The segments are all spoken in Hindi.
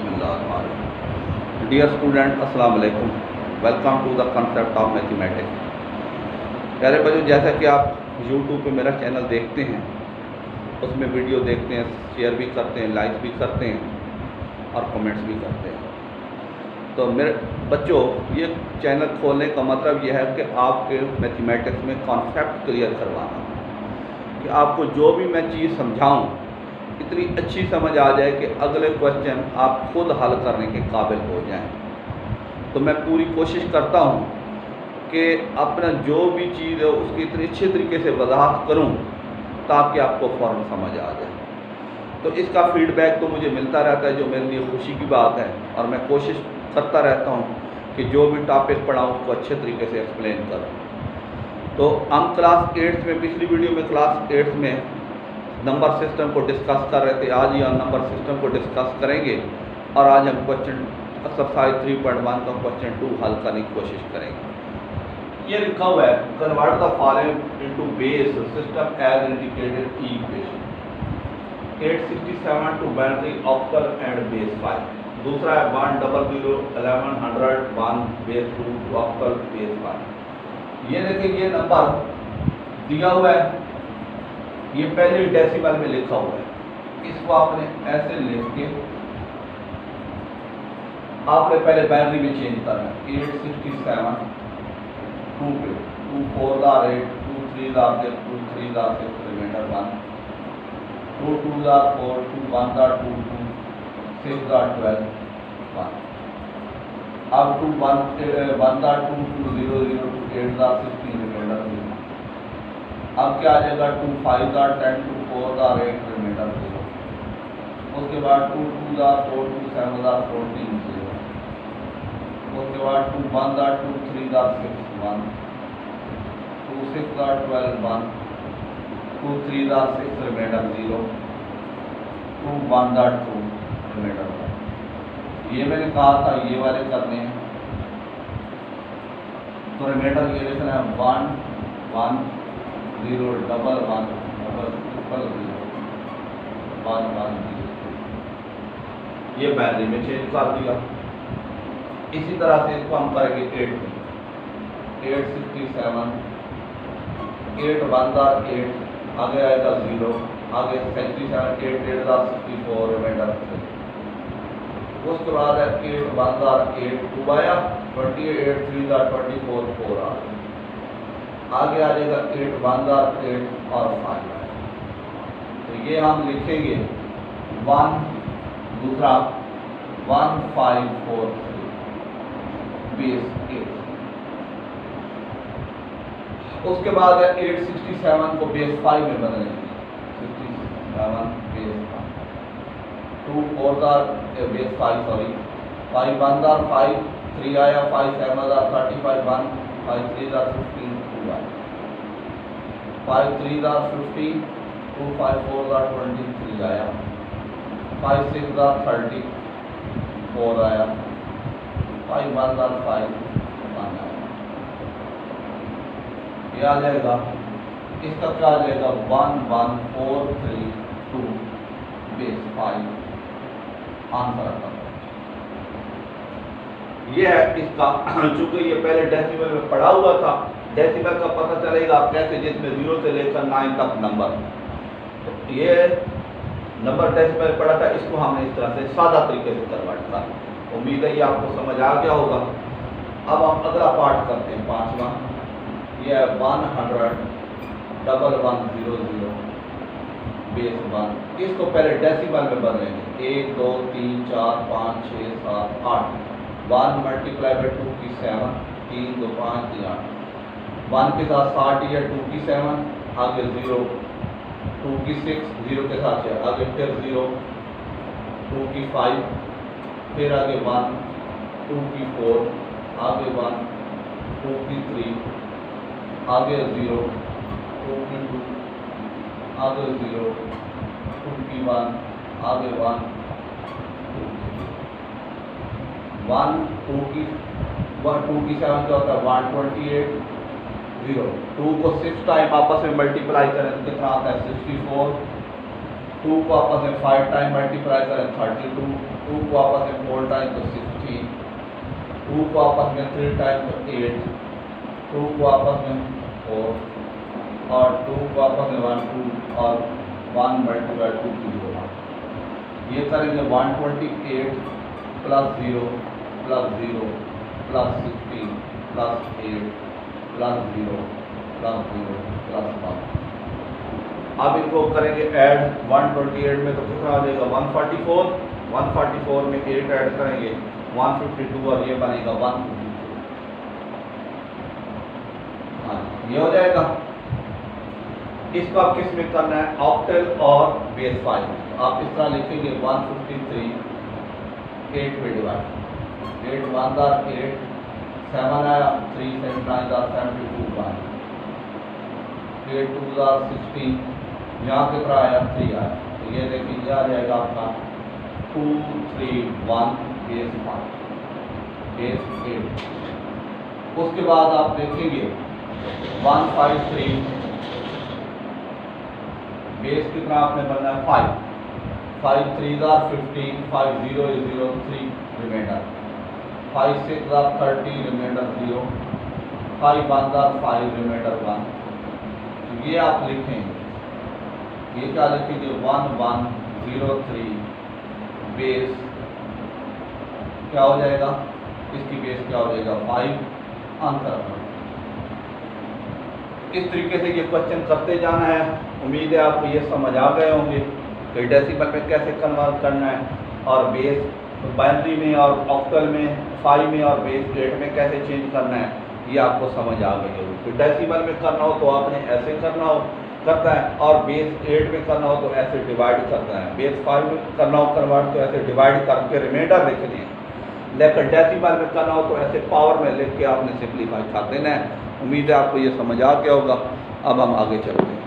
बिस्मिल्लाह। डियर स्टूडेंट, अस्सलाम वालेकुम। Welcome to the concept of mathematics. प्यारे बच्चों, जैसा कि आप यूट्यूब पे मेरा चैनल देखते हैं, उसमें वीडियो देखते हैं, शेयर भी करते हैं, लाइक भी करते हैं और कमेंट्स भी करते हैं। तो मेरे बच्चों, ये चैनल खोलने का मतलब यह है कि आपके मैथमेटिक्स में कॉन्सेप्ट क्लियर करवाना, कि आपको जो भी मैं चीज़ समझाऊं इतनी अच्छी समझ आ जाए कि अगले क्वेश्चन आप खुद हल करने के काबिल हो जाएं। तो मैं पूरी कोशिश करता हूं कि अपना जो भी चीज़ है उसकी इतनी अच्छे तरीके से वजाहत करूं ताकि आपको फ़ौरन समझ आ जाए। तो इसका फीडबैक तो मुझे मिलता रहता है, जो मेरे लिए खुशी की बात है, और मैं कोशिश करता रहता हूं कि जो भी टॉपिक पढ़ाऊँ उसको अच्छे तरीके से एक्सप्लेन करूँ। तो हम क्लास 8 में, पिछली वीडियो में क्लास 8 में नंबर सिस्टम को डिस्कस कर रहे थे। आज ही हम नंबर सिस्टम को डिस्कस करेंगे और आज हम क्वेश्चन एक्सरसाइज 3.1 का क्वेश्चन 2 हल करने की कोशिश करेंगे। ये लिखा हुआ है, convert the following into base system as indicated equation. 867 to binary octal and base 5। दूसरा है 100 1100 1 बेस 2 ऑक्टल बेस 5। ये देखिए, ये नंबर दिया हुआ है, ये पहले डेसिमल में लिखा हुआ है। इसको आपने ऐसे लिख के आपने पहले बाइनरी में चेंज करना है। 867 2 पे 2 4 R 8 2 3 R 6 2 3 R 6 remainder 1 2 2 R 4 2 1 R 2 2 6 R 12 1। अब 2 1 आर 2 2 0 0 2 8 आर 16 रिमाइंडर 0। अब क्या आ जाएगा, 2 5 आर 10 2 4 आर 8 रिमाइंडर 0। उसके बाद 2 2 आर 4 2 7 आर 14 0। उसके बाद 2 1 R 2 3 R 6 1 2 6 R 12 1 2 3 R 6 remainder 0 2 1 R 2 remainder 1। ये मैंने कहा था ये वाले करने हैं, तो रिमाइंडर ये लिखना है 1 1 0 डबल 1 डबल ट्रिपल 0 1 1 0। ये बाइनरी में चेंज कर दिया। इसी तरह से इसको हम करेंगे 8 में। 867 8 1 आर 8, आगे आएगा 0, आगे 67 8 8 आर 64 रिमाइंडर 3। उसके बाद है 8 1 आर 8 2 आया 28 3 आर 24 4 आ गया। आगे आ जाएगा 8 1 आर 8 और 5 आएगा। तो ये हम लिखेंगे 1 दूसरा 1 5 4 3 बेस 8। उसके बाद है 867 को बेस 5 में बदलेंगे। 67 base 5 2 4 R base 5 sorry 5 1 R 5 3 आया 5 7 आर 35 1 5 3 आर 15 2 आया 5 3 आर 15 2 5 4 आर 23 आया 5 6 आर 30 4 आया 5 1 आर 5 1 आया। ये आ जाएगा, इसका क्या आ जाएगा 1 1 4 3 2 बेस 5 आंसर आता है। ये है इसका। चूंकि ये पहले डेसिमल में पढ़ा हुआ था, डेसिमल का पता चलेगा कैसे, जिसमें 0 से लेकर 9 तक नंबर। तो ये नंबर डेसिमल पढ़ा था, इसको हमने इस तरह से सादा तरीके से कन्वर्ट कर। उम्मीद है ये आपको समझ आ गया होगा। अब हम अगला पार्ट करते हैं, 5वां। ये है 100 डबल 1 0 0 बेस 1। इसको पहले डेसिमल में बदलेंगे। 1 2 3 4 5 6 7 8 1 मल्टीप्लाई बाई 2 की 7 3 2 5 3 8 1 के साथ 60 है 2 की 7 आगे 0 2 की 6 0 के साथ है आगे फिर 0 2 की 5 फिर आगे 1 2 की 4 आगे 1 2 की 3 आगे 0 2 की 2 आगे 0 2 की 1 आगे 1 1 2 की 7 क्या होता है 128 0 2 को 6 टाइम आपस में मल्टीप्लाई करें तो कितना आता है 64 2 को आपस में 5 टाइम मल्टीप्लाई करें 32, 2 को आपस में 4 टाइम तो 16, 2 को आपस में 3 टाइम तो 8, 2 को आपस में 4 और 2 को आपस में 1 2 और 1 मल्टीप्लाई 2 की 0। ये करेंगे 128 plus 0 plus 0 plus 16 plus 8 plus 0 plus 0 plus 1। अब इनको करेंगे ऐड 128 में तो कितना आ जाएगा 144, 144 में 8 ऐड करेंगे 152 और ये बनेगा 152। हाँ ये हो जाएगा। इसको आप किस में करना है, ऑक्टल और बेस 5। तो आप इस तरह लिखेंगे 153 8 में डिवाइड, 8 1 8 7 आया, 3 7 9 72 1, 8 2 16, यहाँ कितना आया 3 आया। तो ये देखिए ये आ जाएगा आपका 2 3 1 बेस 5 बेस 8। उसके बाद आप देखेंगे 153 बेस कितना आपने बनना है 5, 5 3 15, 5 0 0 3 रिमाइंडर, 5 6 30 रिमाइंडर 0, 5 1 5 रिमाइंडर 1। तो ये आप लिखेंगे, ये क्या लिखेंगे 1103 बेस क्या हो जाएगा, इसकी बेस क्या हो जाएगा 5 आंसर। इस तरीके से ये क्वेश्चन करते जाना है। उम्मीद है आपको ये समझ आ गए होंगे कि डेसिमल में कैसे कन्वर्ट करना है और बेस बाइनरी में और ऑक्टल में 5 में और बेस 8 में कैसे चेंज करना है, ये आपको समझ आ गई होगी। तो डेसिमल में करना हो तो आपने ऐसे करता है और बेस 8 में करना हो तो ऐसे डिवाइड करना है, बेस 5 में करना हो कन्वर्ट तो ऐसे डिवाइड करके रिमाइंडर लिखने हैं, लेकिन डेसिमल में करना हो तो ऐसे पावर में लिख के आपने सिंप्लीफाई कर देना है। उम्मीद है आपको ये समझ आ गया होगा। अब हम आगे चलते हैं।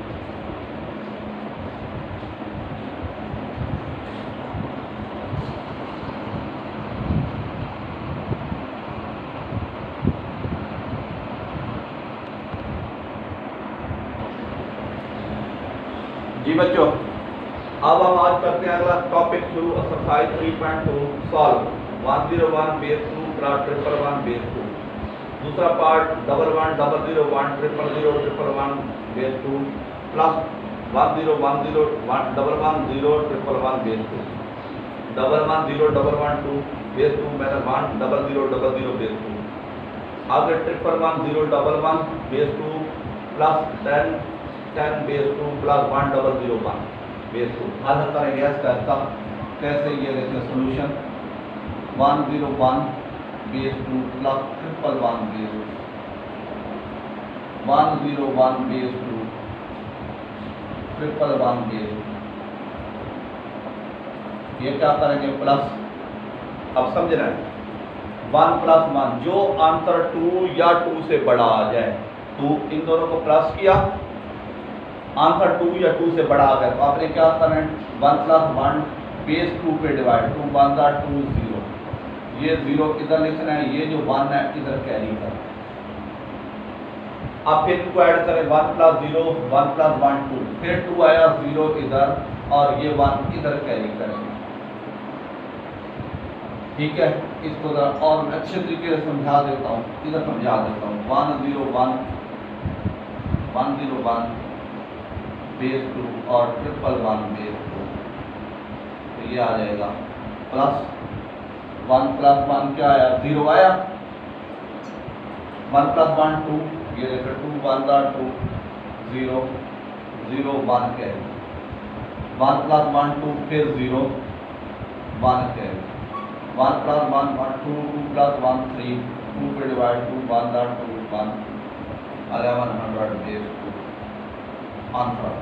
जी बच्चों, अब हम आज करते हैं अगला टॉपिक शुरू, exercise 3.2 solve 101 base 2 plus 111 base 2। दूसरा part 11 001 000 111 base 2 plus 1010 111 0 111 base 2, 11 0 112 base 2 मैंने 100 बेस 2। आगे 111 011 base 2 plus 10 base 2 plus 1001 base 2। हल करेंगे इसका कैसे, ये देखिए solution 101 base 2 plus 111 base 2, 101 base 2 111 base 2। ये क्या करेंगे प्लस, अब समझ रहे हैं 1 प्लस 1 जो आंसर 2 या 2 से बड़ा आ जाए, तो इन दोनों को प्लस किया, आंसर 2 या 2 से बड़ा आ गया तो आपने क्या करना है 1 प्लस 1 बेस 2 पे डिवाइड, 2 1 2 0, ये 0 इधर लिखना है, ये जो 1 है इधर कैरी करना है। अब फिर इनको ऐड करें 1 प्लस 0 1 प्लस 1 2, फिर 2 आया 0 इधर और ये 1 इधर कैरी करेंगे। ठीक है, इसको और अच्छे तरीके से समझा देता हूँ, इधर समझा देता हूँ 101 बेस 2 और 111 बेस 2। तो ये आ जाएगा प्लस 1 प्लस 1 क्या आया 0 आया, 1 प्लस 1 2, ये देखो 2 1 2 0 0 1 कैरी, 1 प्लस 1 2 फिर 0 1 कैरी, 1 प्लस 1 1 2 2 प्लस 1 3 2 पे डिवाइड 2 1 2 1 1100 बेस 2 आंसर।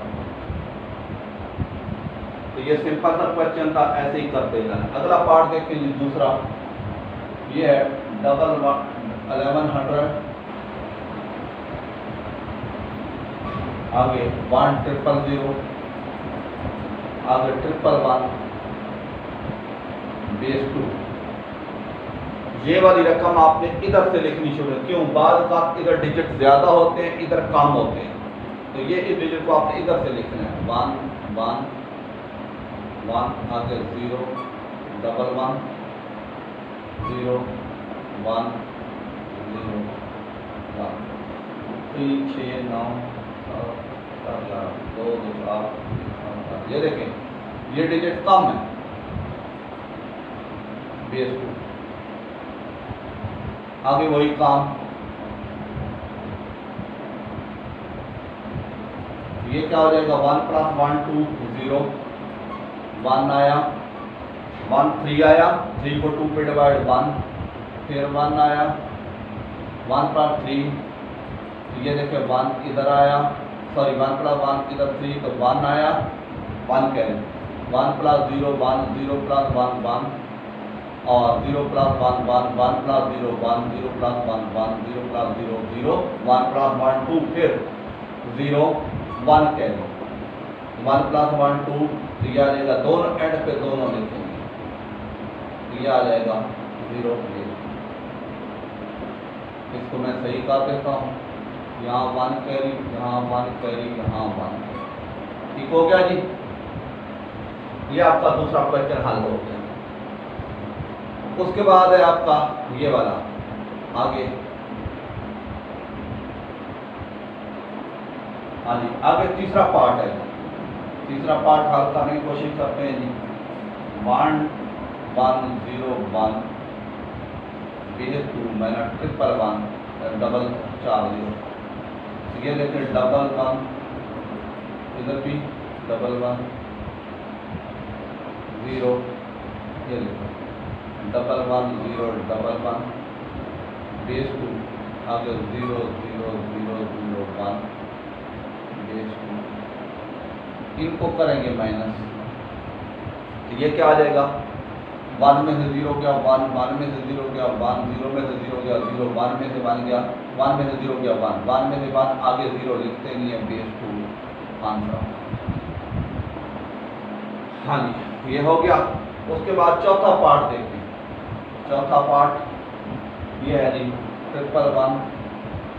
तो ये सिंपल सा क्वेश्चन था, ऐसे ही करते जाना। अगला पार्ट देखते हैं दूसरा, ये है 1100 आगे 1 000 आगे 111 बेस 2। ये वाली रकम आपने इधर से लिखनी शुरू, क्यों बाद का इधर डिजिट ज्यादा होते हैं इधर कम होते हैं, तो ये इस डिजिट को आपने इधर से लिखना है 1 1 1 आगे 0 डबल 1 0 1 0 1 3 6 9 2 2 8 ये देखें ये डिजिट कम है बेस 2। आगे वही काम, ये क्या हो जाएगा 1 + 1 2 0 1 आया 1 3 आया 3 को 2 पे डिवाइड 1 फिर 1 आया 1 + 3 ये देखिए 1 इधर आया सॉरी 1 + 1 इधर 3 तो 1 आया 1 कैरी 1 + 0 1 0 + 1 1 और 0 + 1 1 1 + 0 1 0 + 1 1 0 + 0 0 1 + 1 2 फिर 0 1 कैरी 1 + 1 2 ये आ जाएगा दोनों एंड पे दोनों लिखेंगे ये आ जाएगा 0 इसको मैं सही कर देता हूँ यहाँ 1 कैरी यहाँ 1 कैरी यहाँ 1 ठीक हो गया जी। ये आपका दूसरा क्वेश्चन हल हो गया। उसके बाद है आपका ये वाला आगे, हाँ जी आगे तीसरा पार्ट है। तीसरा पार्ट हल करने की कोशिश करते हैं जी। 1 1 0 1 बेस 2 मैंने 1 1 डबल 4 0 ये लेते हैं डबल 1 इधर भी डबल 1 0 ये लेते डबल 1 0 डबल 1 बेस 2 आगे 0 0 0 0 1 बेस 2 इनको करेंगे माइनस तो ये क्या आ जाएगा 1 में से 0 गया 1 1 में से 0 गया 1 0 में से 0 गया 0 1 में से 1 गया 1 में से 0 गया 1 1 में से 1 आगे 0 लिखते नहीं है बेस 2 आंसर। हाँ जी ये हो गया। उसके बाद चौथा पार्ट देखिए। चौथा पार्ट ये है जी 1 1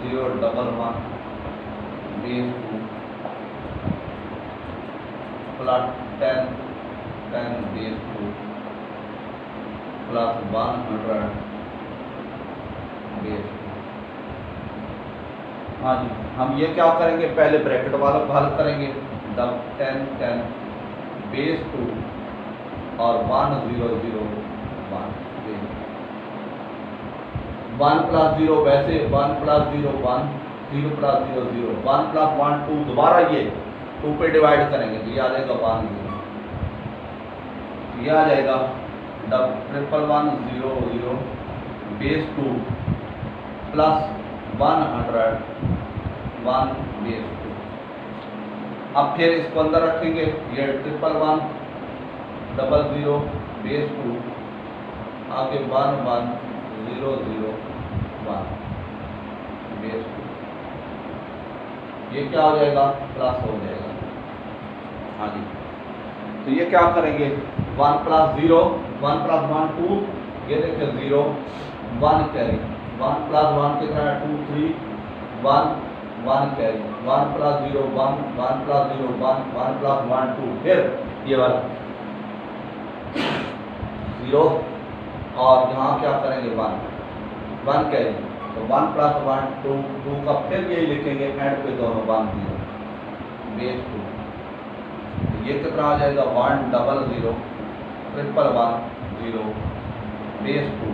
0 double 1 base 2 plus 10 10 base 2 plus 100 base 2। हाँ जी हम ये क्या करेंगे पहले ब्रैकेट वाला हल करेंगे 10 10 बेस 2 और 1 0 0 1 1 + 0 वैसे 1 + 0 1 0 + 0 0 1 + 1 2 दोबारा ये 2 पे डिवाइड करेंगे तो ये आ जाएगा 1 0 ये आ जाएगा 1 1 0 0 बेस 2 प्लस 100 1 बेस 2। अब फिर इसको अंदर रखेंगे ये 1 1 डबल 0 बेस 2 आगे 1 1 0 0 1 बेस 2 ये क्या हो जाएगा प्लस हो जाएगा। हाँ जी तो ये क्या करेंगे 1 + 0 1 + 1 2 ये देखिए 0 1 कैरी 1 + 1 कितना है 2 3 1 1 कैरी 1 + 0 1 1 + 0 1 1 + 1 2 फिर ये वाला 0 और यहाँ क्या करेंगे 1 1 कैरी तो 1 + 1 2 2 का फिर यही लिखेंगे एंड पे दोनों 1 0 बेस 2 तो ये कितना आ जाएगा 1 0 0 1 1 0 बेस 2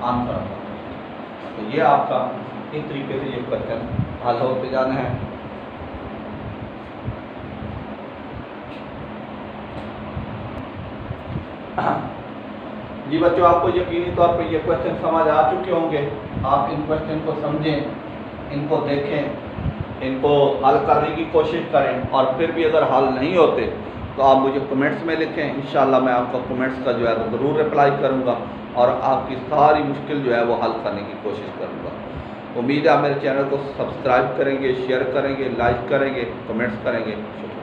आंसर। तो ये आपका इस तरीके से ये क्वेश्चन हल होते जाना है। जी बच्चों आपको यकीनी तौर पे ये क्वेश्चन समझ आ चुके होंगे। आप इन क्वेश्चन को समझें, इनको देखें, इनको हल करने की कोशिश करें और फिर भी अगर हल नहीं होते तो आप मुझे कमेंट्स में लिखें। इंशाल्लाह मैं आपका कमेंट्स का जो है ज़रूर रिप्लाई करूँगा और आपकी सारी मुश्किल जो है वो हल करने की कोशिश करूँगा। उम्मीद है आप मेरे चैनल को सब्सक्राइब करेंगे, शेयर करेंगे, लाइक करेंगे, कमेंट्स करेंगे। शुक्रिया।